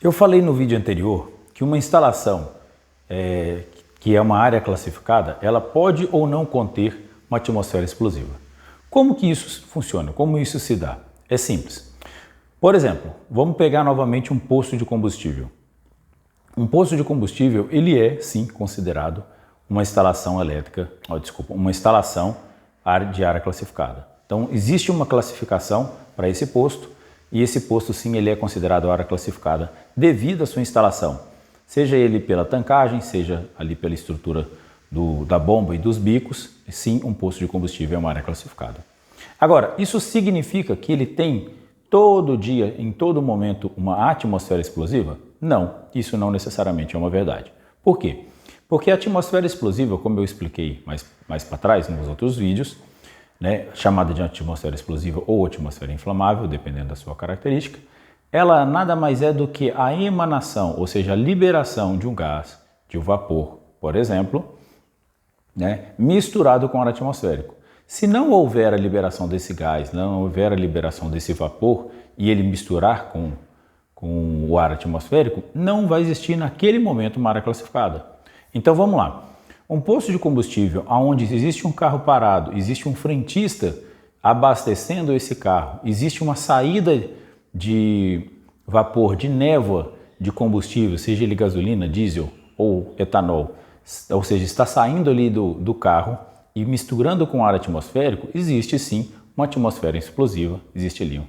Eu falei no vídeo anterior que uma instalação que é uma área classificada, ela pode ou não conter uma atmosfera explosiva. Como que isso funciona? Como isso se dá? É simples. Por exemplo, vamos pegar novamente um posto de combustível. Um posto de combustível, ele é sim considerado uma instalação elétrica, uma instalação de área classificada. Então, existe uma classificação para esse posto e esse posto sim ele é considerado área classificada devido à sua instalação, seja ele pela tancagem, seja ali pela estrutura da bomba e dos bicos, sim, um posto de combustível é uma área classificada. Agora, isso significa que ele tem todo dia, em todo momento, uma atmosfera explosiva? Não, isso não necessariamente é uma verdade. Por quê? Porque a atmosfera explosiva, como eu expliquei mais para trás nos outros vídeos, chamada de atmosfera explosiva ou atmosfera inflamável, dependendo da sua característica, ela nada mais é do que a emanação, ou seja, a liberação de um gás, de um vapor, por exemplo, misturado com ar atmosférico. Se não houver a liberação desse gás, não houver a liberação desse vapor e ele misturar com o ar atmosférico, não vai existir naquele momento uma área classificada. Então vamos lá. Um posto de combustível onde existe um carro parado, existe um frentista abastecendo esse carro, existe uma saída de vapor, de névoa de combustível, seja ele gasolina, diesel ou etanol, ou seja, está saindo ali do carro e misturando com ar atmosférico, existe sim uma atmosfera explosiva, existe ali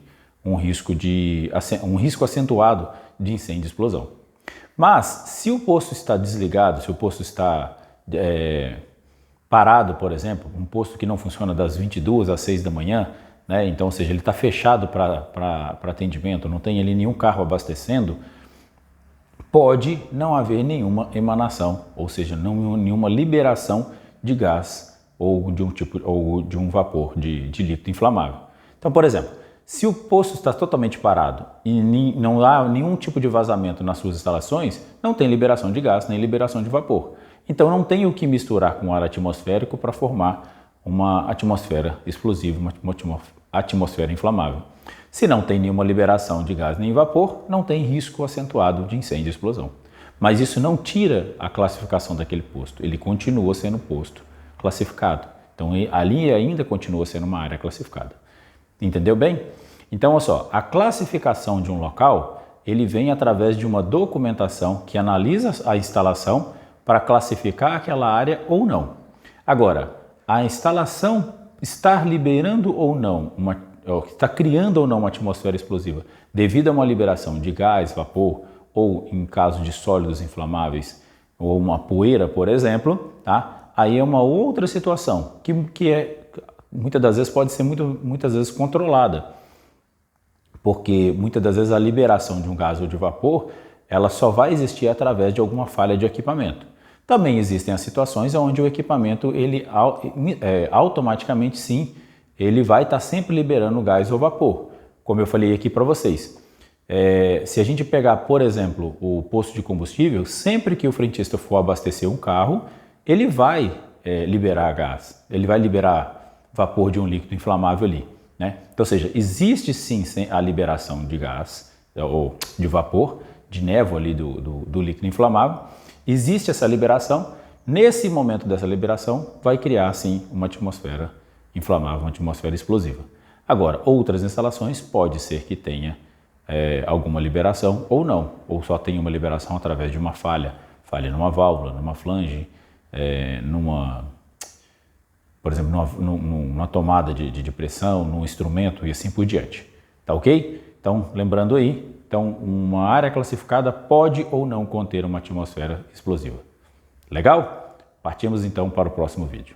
um risco acentuado de incêndio e explosão. Mas se o posto está desligado, se o posto está parado, por exemplo, um posto que não funciona das 22 às 6 da manhã, então, ou seja, ele está fechado para atendimento, não tem ali nenhum carro abastecendo, pode não haver nenhuma emanação, ou seja, nenhuma liberação de gás ou de um vapor de líquido inflamável. Então, por exemplo, se o posto está totalmente parado e não há nenhum tipo de vazamento nas suas instalações, não tem liberação de gás nem liberação de vapor. Então não tem o que misturar com ar atmosférico para formar uma atmosfera explosiva, uma atmosfera inflamável. Se não tem nenhuma liberação de gás nem vapor, não tem risco acentuado de incêndio e explosão. Mas isso não tira a classificação daquele posto, ele continua sendo posto classificado. Então ali ainda continua sendo uma área classificada. Entendeu bem? Então, olha só, a classificação de um local, ele vem através de uma documentação que analisa a instalação para classificar aquela área ou não. Agora, a instalação estar liberando ou não, está criando ou não uma atmosfera explosiva devido a uma liberação de gás, vapor ou, em caso de sólidos inflamáveis, ou uma poeira, por exemplo, tá? Aí é uma outra situação que muitas das vezes pode ser muitas vezes controlada, porque muitas das vezes a liberação de um gás ou de vapor ela só vai existir através de alguma falha de equipamento. Também existem as situações onde o equipamento ele automaticamente sim ele vai estar sempre liberando gás ou vapor, como eu falei aqui para vocês. Se a gente pegar, por exemplo, o posto de combustível, sempre que o frentista for abastecer um carro, ele vai liberar gás, ele vai liberar vapor de um líquido inflamável ali, Então, ou seja, existe sim a liberação de gás ou de vapor, de névoa ali do líquido inflamável, existe essa liberação, nesse momento dessa liberação vai criar sim uma atmosfera inflamável, uma atmosfera explosiva. Agora, outras instalações pode ser que tenha alguma liberação ou não, ou só tenha uma liberação através de uma falha numa válvula, numa flange, por exemplo, numa tomada de pressão, num instrumento e assim por diante. Tá ok? Então, lembrando aí, uma área classificada pode ou não conter uma atmosfera explosiva. Legal? Partimos então para o próximo vídeo.